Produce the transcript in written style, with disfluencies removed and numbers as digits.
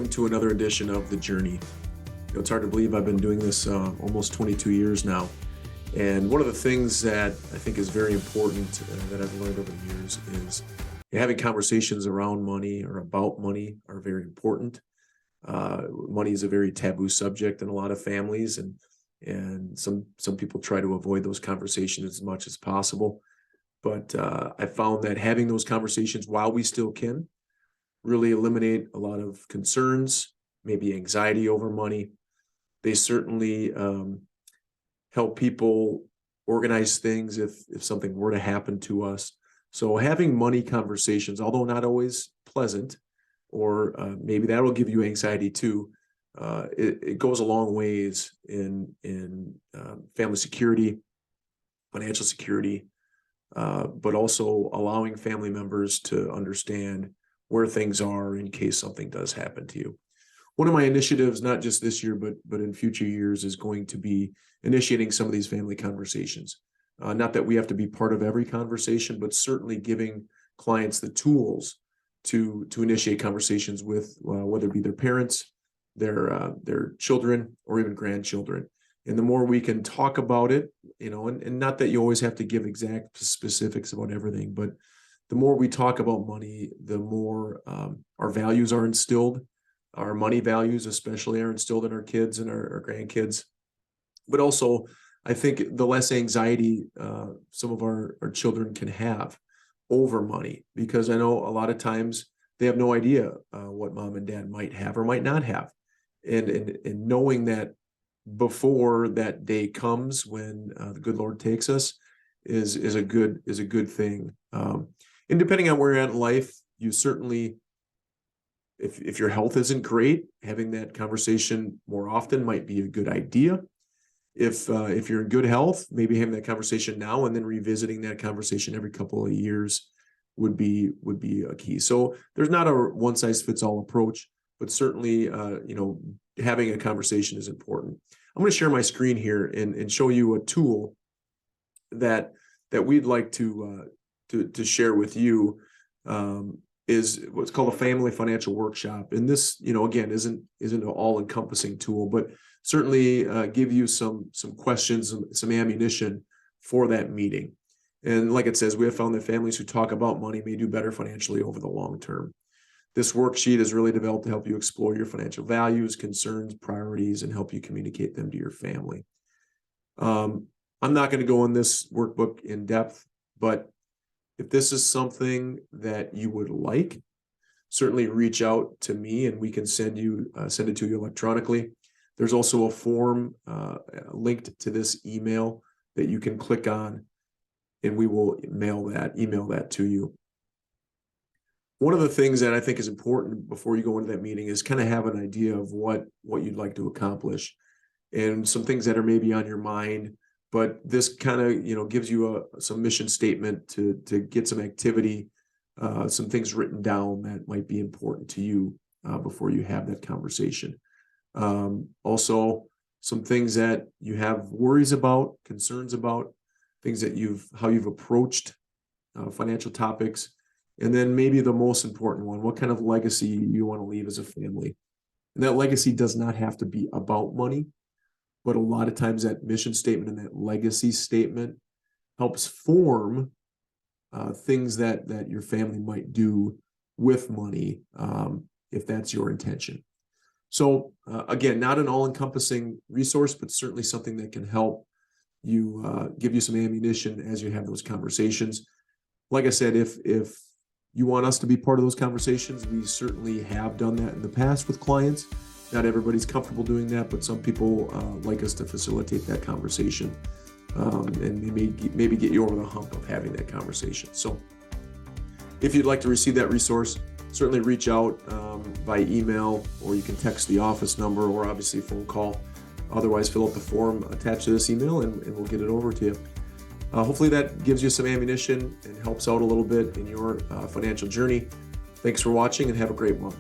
welcome to another edition of The Journey. It's hard to believe I've been doing this almost 22 years now. And one of the things that I think is very important that I've learned over the years is having conversations around money or about money are very important. Money is a very taboo subject in a lot of families, and some people try to avoid those conversations as much as possible. But I found that having those conversations while we still can really eliminate a lot of concerns, maybe anxiety over money. They certainly help people organize things if something were to happen to us. So having money conversations, although not always pleasant, or maybe that'll give you anxiety too, it goes a long ways in family security, financial security, but also allowing family members to understand where things are in case something does happen to you. One of my initiatives, not just this year, but in future years, is going to be initiating some of these family conversations. Not that we have to be part of every conversation, but certainly giving clients the tools to initiate conversations with, whether it be their parents, their children, or even grandchildren. And the more we can talk about it, and not that you always have to give exact specifics about everything, but the more we talk about money, the more our values are instilled. Our money values especially are instilled in our kids and our grandkids. But also, I think the less anxiety some of our children can have over money, because I know a lot of times they have no idea what mom and dad might have or might not have. And knowing that before that day comes when the good Lord takes us is a good thing. And depending on where you're at in life, you certainly, if your health isn't great, having that conversation more often might be a good idea. If you're in good health, maybe having that conversation now and then revisiting that conversation every couple of years would be a key. So there's not a one size fits all approach, but certainly having a conversation is important. I'm going to share my screen here and show you a tool that we'd like to share with you. Is what's called a family financial workshop. And this, again, isn't an all-encompassing tool, but certainly give you some questions, some ammunition for that meeting. And like it says, we have found that families who talk about money may do better financially over the long term. This worksheet is really developed to help you explore your financial values, concerns, priorities, and help you communicate them to your family. I'm not going to go in this workbook in depth, but if this is something that you would like, certainly reach out to me and we can send it to you electronically. There's also a form linked to this email that you can click on, and we will email that to you. One of the things that I think is important before you go into that meeting is kind of have an idea of what you'd like to accomplish and some things that are maybe on your mind. But this kind of, gives you some mission statement to get some activity, some things written down that might be important to you before you have that conversation. Also, some things that you have worries about, concerns about, things that how you've approached financial topics. And then maybe the most important one, what kind of legacy you want to leave as a family. And that legacy does not have to be about money. But a lot of times that mission statement and that legacy statement helps form things that your family might do with money if that's your intention. So again, not an all-encompassing resource, but certainly something that can help you give you some ammunition as you have those conversations. Like I said, if you want us to be part of those conversations, we certainly have done that in the past with clients. Not everybody's comfortable doing that, but some people like us to facilitate that conversation and maybe get you over the hump of having that conversation. So if you'd like to receive that resource, certainly reach out by email, or you can text the office number, or obviously phone call. Otherwise, fill out the form attached to this email and we'll get it over to you. Hopefully that gives you some ammunition and helps out a little bit in your financial journey. Thanks for watching and have a great month.